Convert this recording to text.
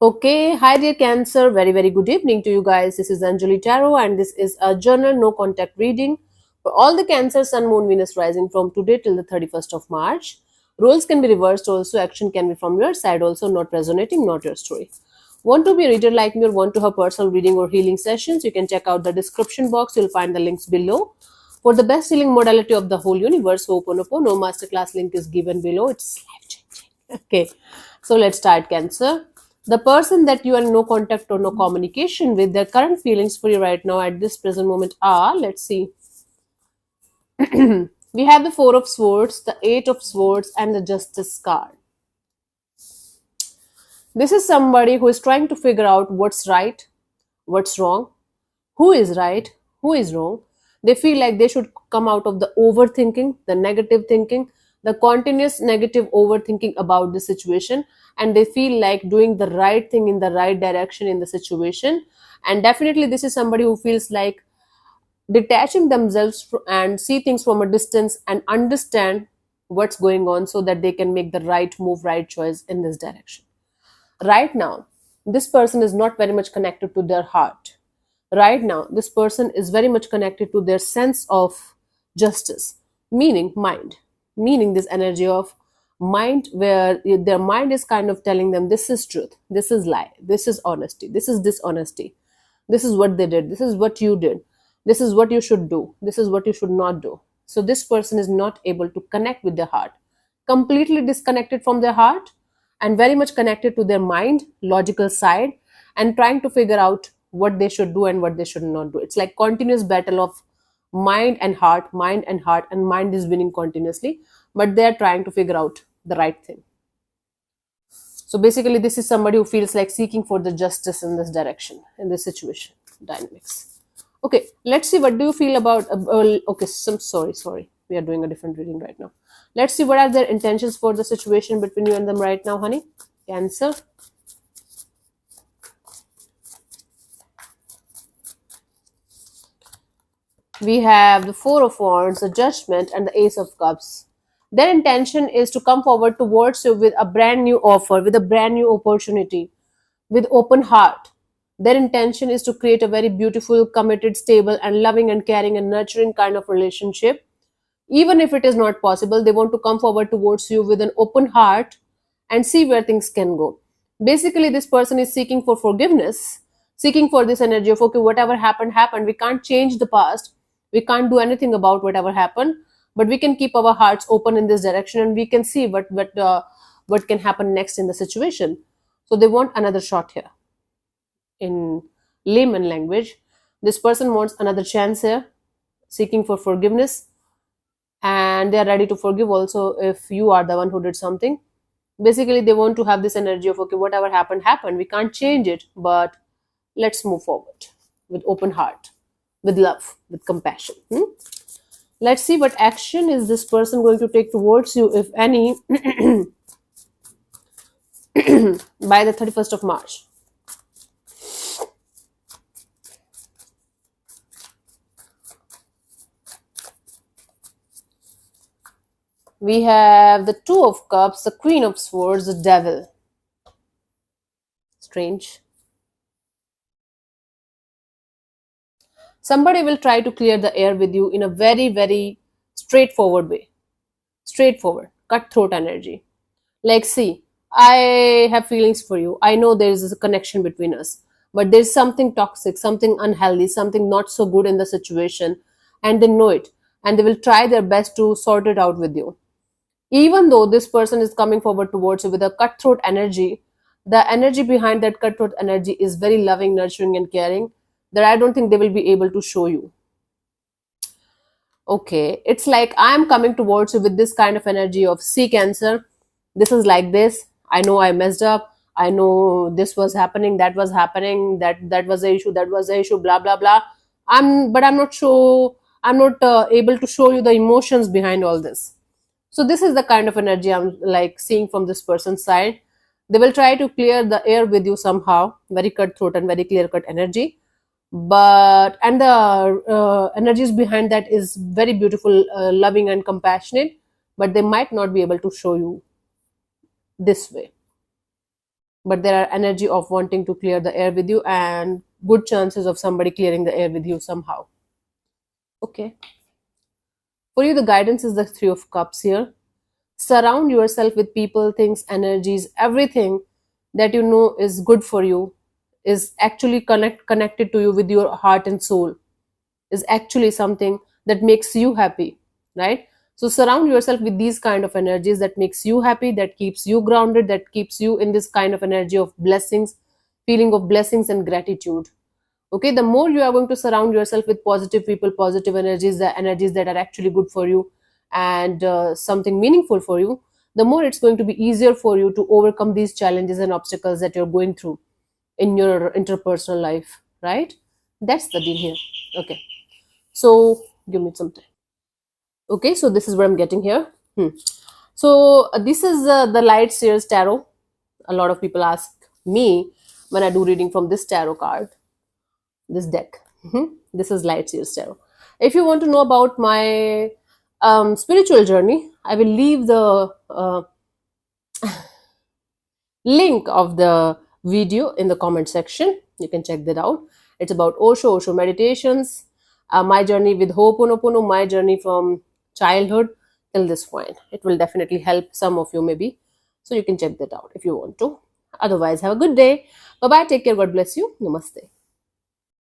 Okay, hi dear Cancer. Very good evening to you guys. This is Anjali Tarot, and this is a journal no contact reading for all the Cancer, Sun, Moon, Venus rising from today till the 31st of March. Roles can be reversed also, action can be from your side also, not resonating, not your story. Want to be a reader like me or want to have personal reading or healing sessions? You can check out the description box. You'll find the links below. For the best healing modality of the whole universe, Ho'oponopono masterclass link is given below. It's life changing. Okay, so let's start, Cancer. The person that you are in no contact or no communication with, their current feelings for you right now at this present moment are, let's see, we have the Four of Swords, the Eight of Swords, and the Justice card. This is somebody who is trying to figure out what's right, what's wrong, who is right, who is wrong. They feel like they should come out of the overthinking, the negative thinking, the continuous negative overthinking about the situation, and they feel like doing the right thing in the right direction in the situation. And definitely, this is somebody who feels like detaching themselves and see things from a distance and understand what's going on so that they can make the right move, right choice in this direction. Right now, this person is not very much connected to their heart. Right now, this person is very much connected to their sense of justice, meaning mind, meaning this energy of mind, where their mind is kind of telling them this is truth, this is lie, this is honesty, this is dishonesty, this is what they did, this is what you did, this is what you should do, this is what you should not do. So this person is not able to connect with their heart, completely disconnected from their heart, and very much connected to their mind, logical side, and trying to figure out what they should do and what they should not do. It's like continuous battle of mind and heart, mind and heart, and mind is winning continuously, but they're trying to figure out the right thing. So basically, this is somebody who feels like seeking for the justice in this direction, in this situation dynamics. Okay, let's see, what do you feel about okay, some sorry, we are doing a different reading right now. Let's see what are their intentions for the situation between you and them right now, honey. Cancer. We have the Four of Wands, the Judgment, and the Ace of Cups. Their intention is to come forward towards you with a brand new offer, with a brand new opportunity, with open heart. Their intention is to create a very beautiful, committed, stable, and loving and caring and nurturing kind of relationship. Even if it is not possible, they want to come forward towards you with an open heart and see where things can go. Basically, this person is seeking for forgiveness, seeking for this energy of, okay, whatever happened, happened. We can't change the past. We can't do anything about whatever happened, but we can keep our hearts open in this direction and we can see what can happen next in the situation. So they want another shot here. In layman language, this person wants another chance here, seeking for forgiveness, and they are ready to forgive also if you are the one who did something. Basically, they want to have this energy of, okay, whatever happened, happened. We can't change it, but let's move forward with open heart, with love, with compassion. Let's see what action is this person going to take towards you, if any, by the 31st of March. We have the Two of Cups, the Queen of Swords, the Devil. Strange. Somebody will try to clear the air with you in a very straightforward way. Straightforward, cutthroat energy. Like, see, I have feelings for you. I know there is a connection between us, but there's something toxic, something unhealthy, something not so good in the situation, and they know it, and they will try their best to sort it out with you. Even though this person is coming forward towards you with a cutthroat energy, the energy behind that cutthroat energy is very loving, nurturing, and caring, that I don't think they will be able to show you. Okay, it's like I'm coming towards you with this kind of energy of, see, Cancer, this is like this. I know I messed up. I know this was happening, that was happening, that was the issue, that was the issue, blah blah blah. I'm not sure. I'm not able to show you the emotions behind all this. So this is the kind of energy I'm like seeing from this person's side. They will try to clear the air with you somehow, very cutthroat and very clear cut energy. But and the energies behind that is very beautiful, loving and compassionate. But they might not be able to show you this way. but there are energy of wanting to clear the air with you, and good chances of somebody clearing the air with you somehow. Okay. For you, the guidance is the Three of Cups here. Surround yourself with people, things, energies, everything that you know is good for you, is actually connected to you with your heart and soul, is actually something that makes you happy, right? So surround yourself with these kind of energies that makes you happy, that keeps you grounded, that keeps you in this kind of energy of blessings, feeling of blessings and gratitude. Okay, the more you are going to surround yourself with positive people, positive energies, the energies that are actually good for you, and something meaningful for you, the more it's going to be easier for you to overcome these challenges and obstacles that you're going through in your interpersonal life, right? That's the deal here. Okay, so give me some time. Okay, so this is what I'm getting here. So this is the Light Seers Tarot. A lot of people ask me when I do reading from this tarot card, this deck. This is Light Seers Tarot. If you want to know about my spiritual journey, I will leave the link of the video in the comment section. You can check that out. It's about Osho meditations, my journey with Ho'oponopono, my journey from childhood till this point. It will definitely help some of you maybe. So you can check that out if you want to. Otherwise, have a good day. Bye bye. Take care. God bless you. Namaste.